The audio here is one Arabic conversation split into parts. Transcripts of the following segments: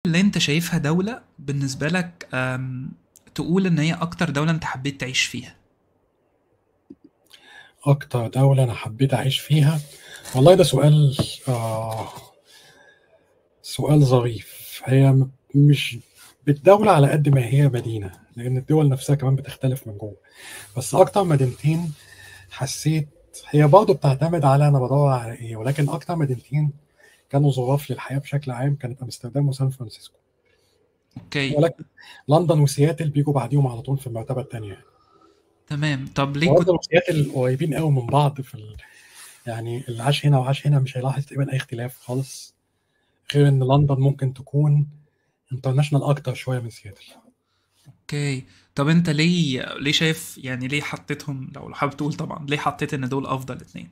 اللي انت شايفها دولة بالنسبة لك، تقول ان هي اكتر دولة انت حبيت تعيش فيها؟ أكتر دولة أنا حبيت أعيش فيها، والله ده سؤال آه سؤال ظريف. هي مش بالدولة على قد ما هي مدينة، لأن الدول نفسها كمان بتختلف من جوه. بس أكتر مدينتين حسيت، هي برضه بتعتمد على أنا بدور على إيه، ولكن أكتر مدينتين كانوا ظراف للحياة بشكل عام كانت أمستردام وسان فرانسيسكو. اوكي. ولكن لندن وسياتل بيجوا بعديهم على طول في المرتبة التانية. تمام، طب ليه كنت؟ ولندن وسياتل قريبين قوي من بعض يعني اللي عاش هنا وعاش هنا مش هيلاحظ تقريبا أي اختلاف خالص، غير إن لندن ممكن تكون انترناشونال أكتر شوية من سياتل. اوكي. طب انت ليه شايف، يعني ليه حطيتهم، لو حابب تقول طبعا ليه حطيت ان دول افضل اتنين؟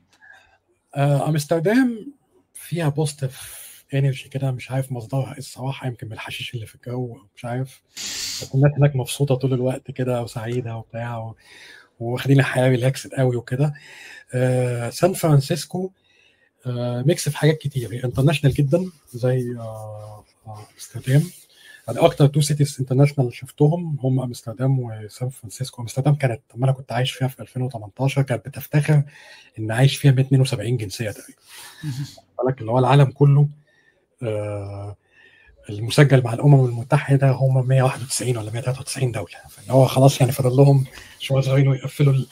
امستردام فيها بوزيتيف انرجي كده، مش عارف مصدرها ايه الصراحه، يمكن من الحشيش اللي في الجو مش عارف. بس الناس هناك مبسوطه طول الوقت كده وسعيده وبتاع واخدين الحياه ريلاكسد قوي وكده. سان فرانسيسكو ميكس في حاجات كتير، هي انترناشونال جدا زي امستردام. يعني اكتر تو سيتيز انترناشونال شفتهم هم امستردام وسان فرانسيسكو. امستردام كانت لما انا كنت عايش فيها في 2018 كانت بتفتخر ان عايش فيها 172 جنسيه تقريبا. بالك اللي هو العالم كله آه، المسجل مع الامم المتحده هم 191 ولا 193 دوله، فاللي هو خلاص يعني فاضل لهم شويه صغيرين ويقفلوا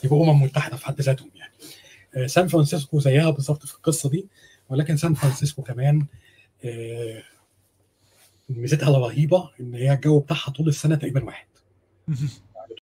يبقوا متحده في حد ذاتهم يعني. سان فرانسيسكو زيها بالظبط في القصه دي، ولكن سان فرانسيسكو كمان آه، ميزتها الرهيبه ان هي الجو بتاعها طول السنه تقريبا واحد.